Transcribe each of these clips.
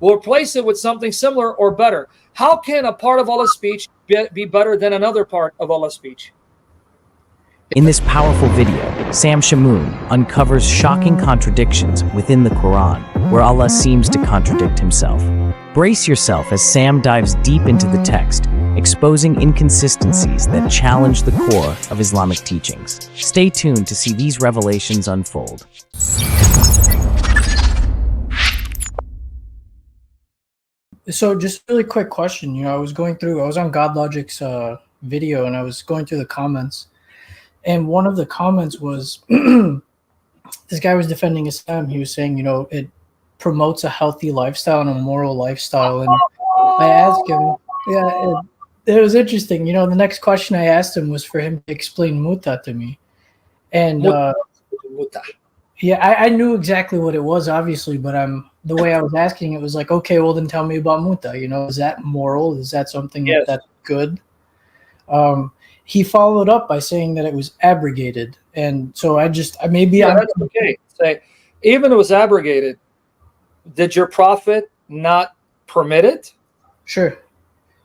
We'll replace it with something similar or better. How can a part of Allah's speech be better than another part of Allah's speech? In this powerful video, Sam Shamoun uncovers shocking contradictions within the Quran, where Allah seems to contradict himself. Brace yourself as Sam dives deep into the text, exposing inconsistencies that challenge the core of Islamic teachings. Stay tuned to see these revelations unfold. So just a really quick question. I was on GodLogic's video, and I was going through the comments. And one of the comments was, this guy was defending Islam. He was saying, it promotes a healthy lifestyle and a moral lifestyle. And I asked him, it was interesting. The next question I asked him was for him to explain muta to me. And I knew exactly what it was, obviously, but the way I was asking it was like, okay, well then tell me about muta. Is that moral? Is that something that's good? He followed up by saying that it was abrogated, and so that's okay. Say, even if it was abrogated, did your prophet not permit it? Sure.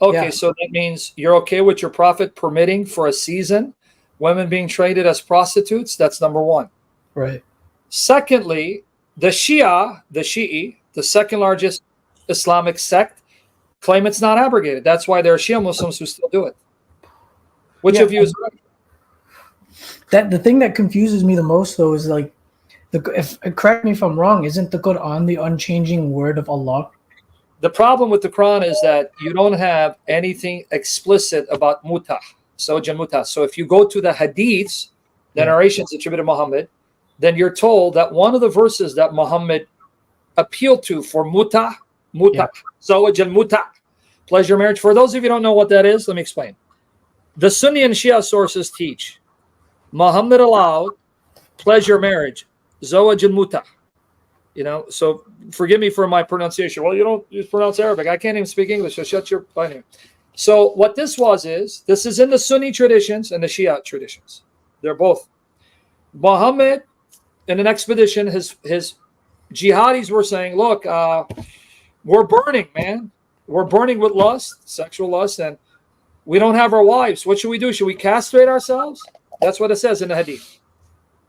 Okay, so that means you're okay with your prophet permitting for a season women being traded as prostitutes? That's number one. Right. Secondly, the Shi'i, the second largest Islamic sect, claim it's not abrogated. That's why there are Shia Muslims who still do it. Which of you is right? That the thing that confuses me the most, though, is like, correct me if I'm wrong, isn't the Quran the unchanging word of Allah? The problem with the Quran is that you don't have anything explicit about muta, zawj and muta. So if you go to the hadiths, the narrations attributed to Muhammad, then you're told that one of the verses that Muhammad appealed to for muta, zawj and muta, pleasure marriage. For those of you who don't know what that is, let me explain. The Sunni and Shia sources teach Muhammad allowed pleasure marriage, zawaj and muta. So forgive me for my pronunciation. Well, you don't pronounce Arabic. I can't even speak English, so shut your butt. So what this this is in the Sunni traditions and the Shia traditions. They're both. Muhammad, in an expedition, his jihadis were saying, look, we're burning, man. We're burning with lust, sexual lust, and we don't have our wives. What should we do? Should we castrate ourselves? That's what it says in the hadith.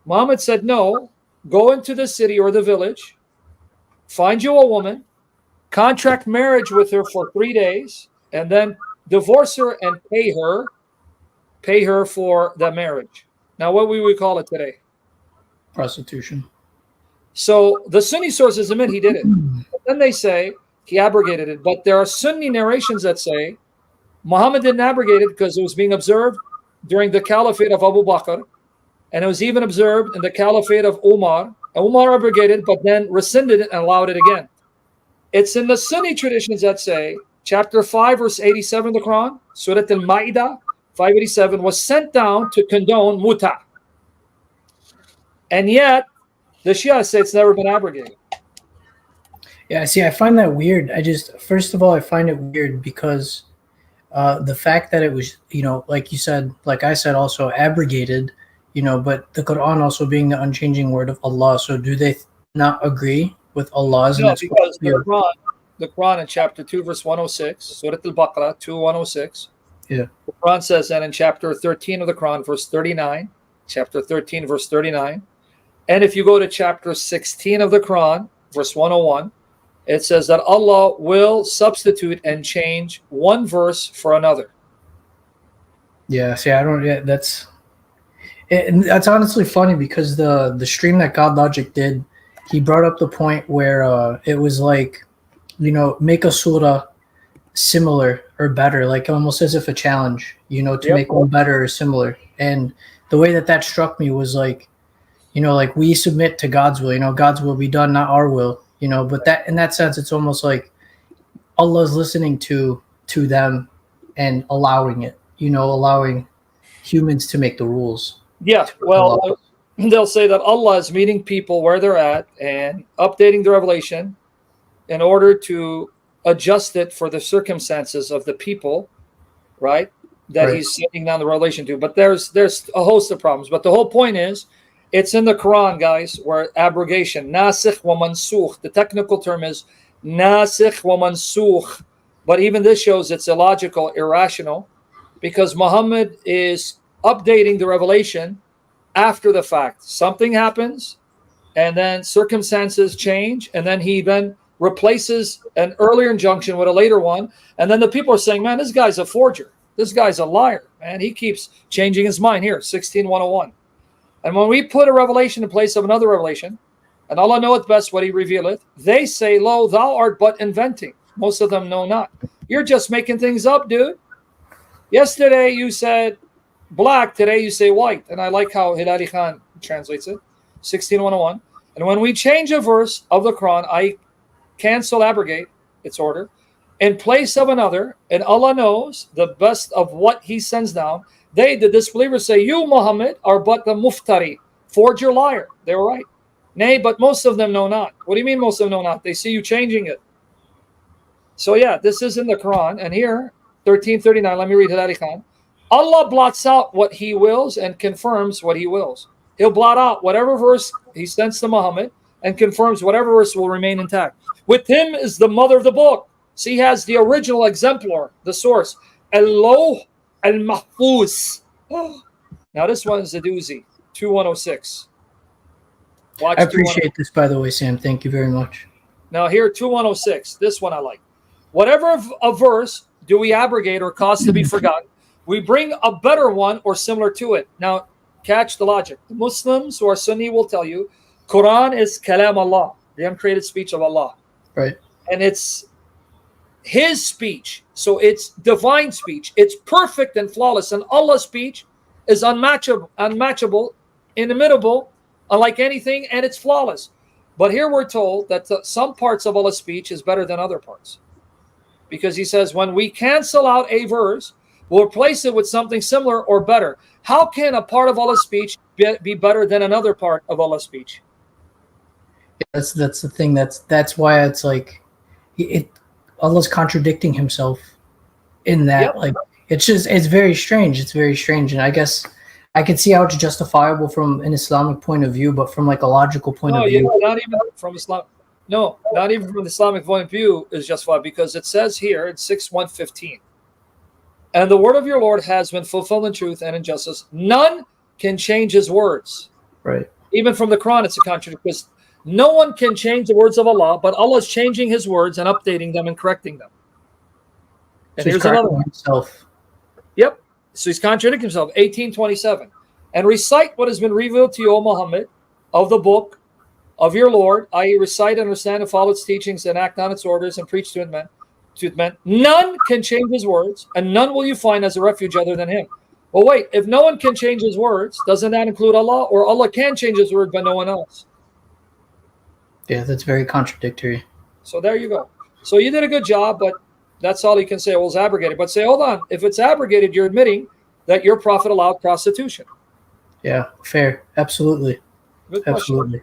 Muhammad said, no, go into the city or the village, find you a woman, contract marriage with her for 3 days, and then divorce her and pay her for the marriage. Now, what would we call it today? Prostitution. So the Sunni sources admit he did it. But then they say he abrogated it. But there are Sunni narrations that say Muhammad didn't abrogate it because it was being observed during the caliphate of Abu Bakr, and it was even observed in the caliphate of Umar. And Umar abrogated, but then rescinded it and allowed it again. It's in the Sunni traditions that say, chapter 5, verse 87 of the Quran, Surah Al-Ma'idah, 587, was sent down to condone muta. And yet, the Shia say it's never been abrogated. Yeah, see, I find that weird. First of all, I find it weird because the fact that it was, like you said, like I said, also abrogated, but the Quran also being the unchanging word of Allah. So do they not agree with Allah's? No, because the Quran in chapter 2, verse 106, Surah Al-Baqarah 2:106. Yeah. The Quran says that in chapter 13 of the Quran, verse 39, chapter 13, verse 39. And if you go to chapter 16 of the Quran, verse 101, it says that Allah will substitute and change one verse for another. Yeah, see, that's honestly funny because the stream that GodLogic did, he brought up the point where it was like, make a surah similar or better, like almost as if a challenge, to make one better or similar. And the way that struck me was like, like we submit to God's will, God's will be done, not our will. But that in that sense, it's almost like Allah is listening to them and allowing it, allowing humans to make the rules. Yeah, well, they'll say that Allah is meeting people where they're at and updating the revelation in order to adjust it for the circumstances of the people, right? That he's sending down the revelation to. But there's a host of problems. But the whole point is, it's in the Quran, guys, where abrogation, nasikh wa mansukh, the technical term is nasikh wa mansukh. But even this shows it's illogical, irrational, because Muhammad is updating the revelation after the fact. Something happens, and then circumstances change, and then he then replaces an earlier injunction with a later one, and then the people are saying, man, this guy's a forger. This guy's a liar, man. He keeps changing his mind. Here, 16:101. And when we put a revelation in place of another revelation, and Allah knoweth best what he revealeth, they say, lo, thou art but inventing. Most of them know not. You're just making things up, dude. Yesterday you said black, today you say white. And I like how Hilali Khan translates it, 16:101. And when we change a verse of the Quran, I cancel, abrogate its order in place of another, and Allah knows the best of what he sends down. They, the disbelievers, say, you, Muhammad, are but the muftari, forger, liar. They were right. Nay, but most of them know not. What do you mean most of them know not? They see you changing it. So yeah, this is in the Quran. And here, 1339, let me read Hilali Khan. Allah blots out what he wills and confirms what he wills. He'll blot out whatever verse he sends to Muhammad and confirms whatever verse will remain intact. With him is the mother of the book. So he has the original exemplar, the source. Al-Lawh al-Mahfuz. Now this one is a doozy, 2106. Watch. I appreciate this, by the way, Sam. Thank you very much. Now here, 2106. This one I like. Whatever a verse do we abrogate or cause to be forgotten, we bring a better one or similar to it. Now, catch the logic. The Muslims who are Sunni will tell you, Quran is kalam Allah, the uncreated speech of Allah. Right. And it's his speech. So it's divine speech. It's perfect and flawless. And Allah's speech is unmatchable, inimitable, unlike anything, and it's flawless. But here we're told that some parts of Allah's speech is better than other parts. Because he says, when we cancel out a verse, we'll replace it with something similar or better. How can a part of Allah's speech be better than another part of Allah's speech? That's the thing. That's why it's like Allah's contradicting himself in that. Yep. Like it's very strange. It's very strange, and I guess I could see how it's justifiable from an Islamic point of view, but from like a logical point of view, not even from Islam. No, not even from the Islamic point of view is justified, because it says here in 6:115, and the word of your Lord has been fulfilled in truth and in justice. None can change his words. Right. Even from the Quran, it's a contradiction, because no one can change the words of Allah, but Allah is changing his words and updating them and correcting them. And so here's another one. Himself. Yep. So he's contradicting himself. 18:27. And recite what has been revealed to you, O Muhammad, of the book of your Lord, i.e. recite, understand, and follow its teachings, and act on its orders, and preach to it men. None can change his words, and none will you find as a refuge other than him. Well, wait, if no one can change his words, doesn't that include Allah? Or Allah can change his word, but no one else? Yeah, that's very contradictory. So there you go. So you did a good job, but that's all you can say. Well, it's abrogated. But say, hold on, if it's abrogated, you're admitting that your prophet allowed prostitution. Yeah, fair. Absolutely. Good question. Absolutely.